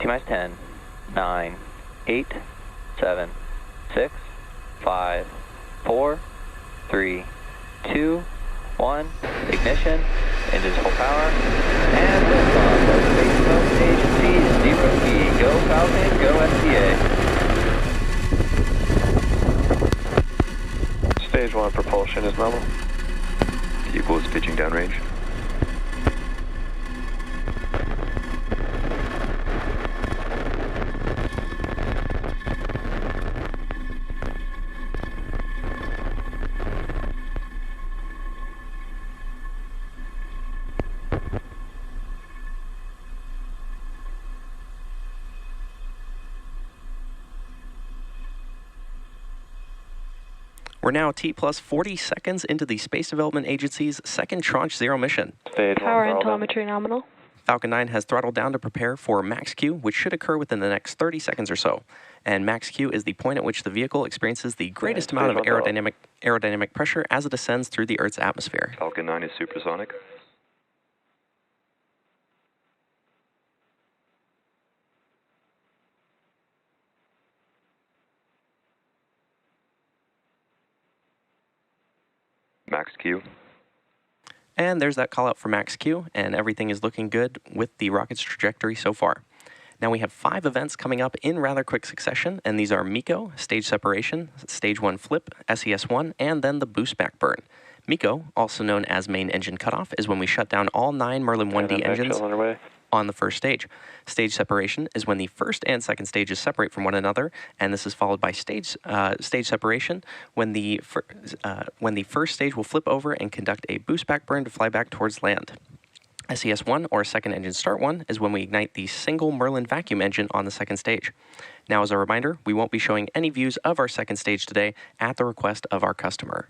T-minus 10, 9, 8, 7, 6, 5, 4, 3, 2, 1. Ignition, engines full power, and liftoff of Space Development Agency 0P. Go Falcon, go SDA. Stage 1 propulsion is normal. Vehicle is pitching downrange. We're now T plus 40 seconds into the Space Development Agency's second Tranche 0 mission. Stage 1 Power and throttle down. telemetry nominal. Falcon 9 has throttled down to prepare for max Q, which should occur within the next 30 seconds or so. And max Q is the point at which the vehicle experiences the greatest amount of aerodynamic pressure as it ascends through the Earth's atmosphere. Falcon 9 is supersonic. Max Q. And there's that call out for max Q, and everything is looking good with the rocket's trajectory so far. Now we have 5 events coming up in rather quick succession, and these are MECO, stage separation, stage 1 flip, SES-1, and then the boost back burn. MECO, also known as main engine cutoff, is when we shut down all 9 Merlin 1D engines on the first stage. Stage separation is when the first and second stages separate from one another, and this is followed by stage separation when the first stage will flip over and conduct a boost back burn to fly back towards land. SES-1, or second engine start 1, is when we ignite the single Merlin vacuum engine on the second stage. Now, as a reminder, we won't be showing any views of our second stage today at the request of our customer.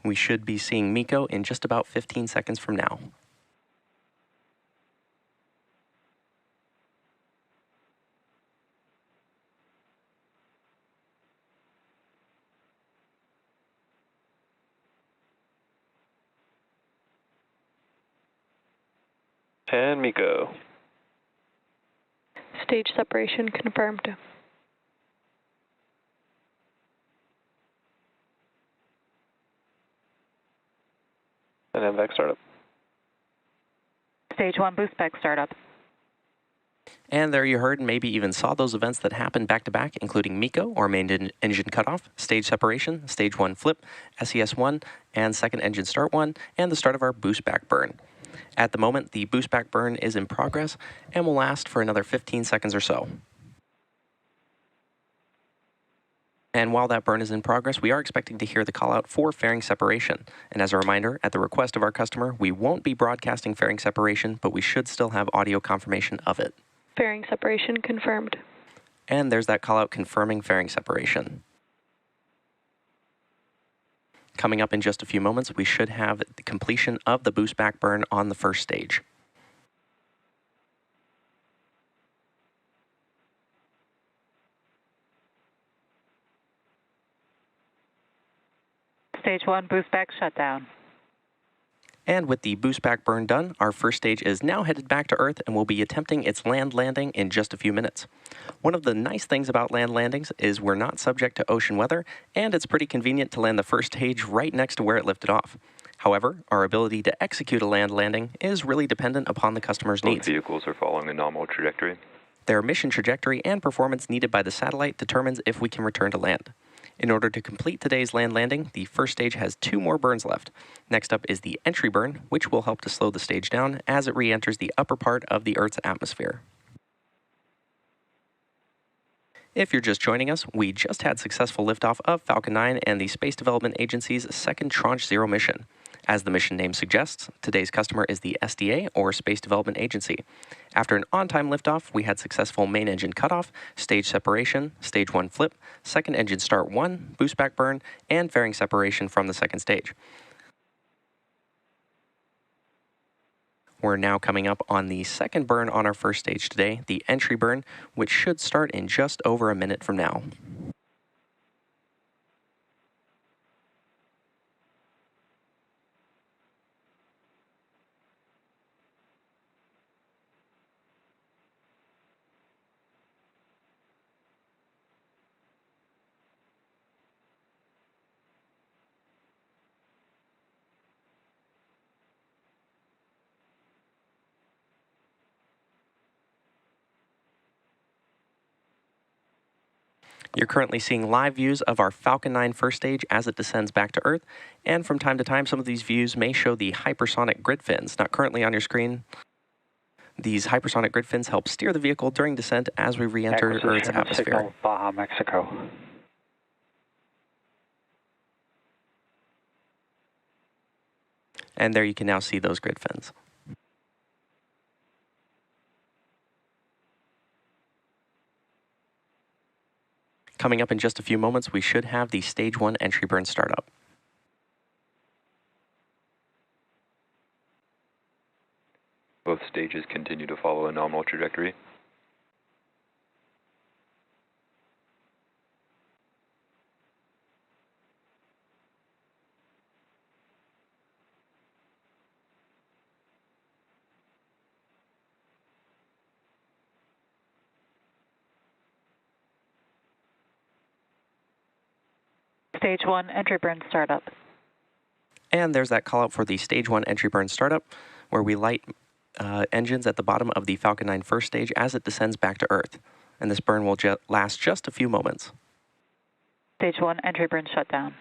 We should be seeing MECO in just about 15 seconds from now. And MECO. Stage separation confirmed. And MVAC startup. Stage 1 boost back startup. And there you heard and maybe even saw those events that happened back to back, including MECO, or main engine cutoff, stage separation, stage 1 flip, SES-1, and second engine start 1, and the start of our boost back burn. At the moment, the boost back burn is in progress and will last for another 15 seconds or so. And while that burn is in progress, we are expecting to hear the call out for fairing separation. And as a reminder, at the request of our customer, we won't be broadcasting fairing separation, but we should still have audio confirmation of it. Fairing separation confirmed. And there's that call out confirming fairing separation. Coming up in just a few moments, we should have the completion of the boost back burn on the first stage. Stage 1 boost back shutdown. And with the boost back burn done, our first stage is now headed back to Earth and will be attempting its land landing in just a few minutes. One of the nice things about land landings is we're not subject to ocean weather, and it's pretty convenient to land the first stage right next to where it lifted off. However, our ability to execute a land landing is really dependent upon the customer's needs. Both vehicles are following a nominal trajectory. Their mission trajectory and performance needed by the satellite determines if we can return to land. In order to complete today's land landing, the first stage has 2 more burns left. Next up is the entry burn, which will help to slow the stage down as it re-enters the upper part of the Earth's atmosphere. If you're just joining us, we just had successful liftoff of Falcon 9 and the Space Development Agency's second Tranche 0 mission. As the mission name suggests, today's customer is the SDA, or Space Development Agency. After an on-time liftoff, we had successful main engine cutoff, stage separation, stage 1 flip, second engine start 1, boost back burn, and fairing separation from the second stage. We're now coming up on the second burn on our first stage today, the entry burn, which should start in just over a minute from now. You're currently seeing live views of our Falcon 9 first stage as it descends back to Earth, and from time to time some of these views may show the hypersonic grid fins. Not currently on your screen. These hypersonic grid fins help steer the vehicle during descent as we re-enter Earth's atmosphere. Signal, Baja, Mexico. And there you can now see those grid fins. Coming up in just a few moments, we should have the Stage 1 entry burn startup. Both stages continue to follow a nominal trajectory. Stage 1 entry burn startup. And there's that call out for the Stage 1 entry burn startup, where we light engines at the bottom of the Falcon 9 first stage as it descends back to Earth. And this burn will last just a few moments. Stage 1 entry burn shutdown.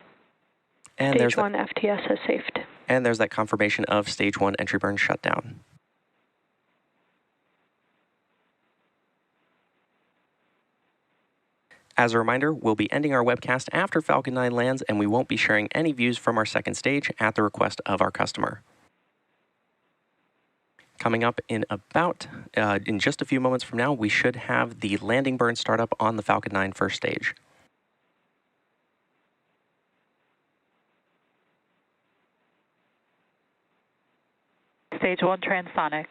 And Stage 1 FTS has safed. And there's that confirmation of Stage 1 entry burn shutdown. As a reminder, we'll be ending our webcast after Falcon 9 lands, and we won't be sharing any views from our second stage at the request of our customer. Coming up in in just a few moments from now, we should have the landing burn startup on the Falcon 9 first stage. Stage 1 transonic.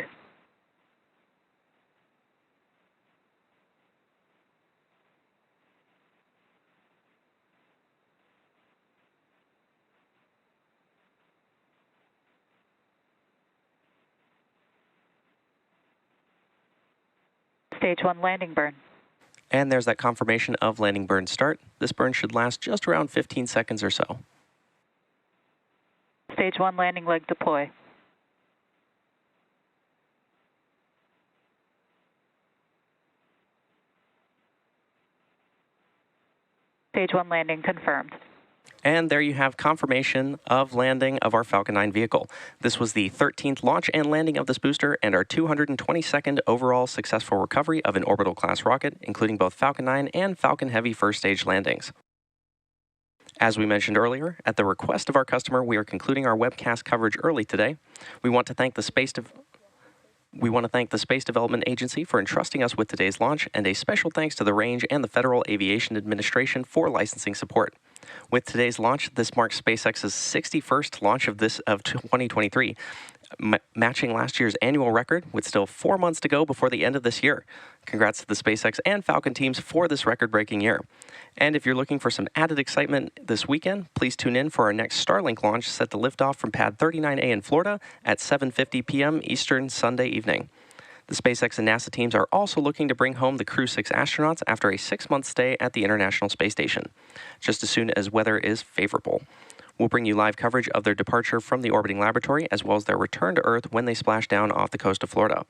Stage 1 landing burn. And there's that confirmation of landing burn start. This burn should last just around 15 seconds or so. Stage 1 landing leg deploy. Stage 1 landing confirmed. And there you have confirmation of landing of our Falcon 9 vehicle. This was the 13th launch and landing of this booster and our 222nd overall successful recovery of an orbital class rocket, including both Falcon 9 and Falcon Heavy first stage landings. As we mentioned earlier, at the request of our customer, we are concluding our webcast coverage early today. We want to thank the Space Development Agency for entrusting us with today's launch, and a special thanks to the Range and the Federal Aviation Administration for licensing support. With today's launch, this marks SpaceX's 61st launch of 2023, matching last year's annual record with still 4 months to go before the end of this year. Congrats to the SpaceX and Falcon teams for this record-breaking year. And if you're looking for some added excitement this weekend, please tune in for our next Starlink launch set to lift off from Pad 39A in Florida at 7:50 p.m. Eastern Sunday evening. The SpaceX and NASA teams are also looking to bring home the Crew 6 astronauts after a 6-month stay at the International Space Station, just as soon as weather is favorable. We'll bring you live coverage of their departure from the orbiting laboratory, as well as their return to Earth when they splash down off the coast of Florida.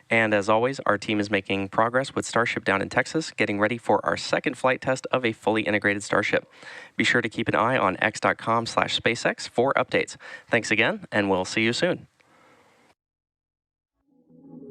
And as always, our team is making progress with Starship down in Texas, getting ready for our second flight test of a fully integrated Starship. Be sure to keep an eye on x.com/SpaceX for updates. Thanks again, and we'll see you soon.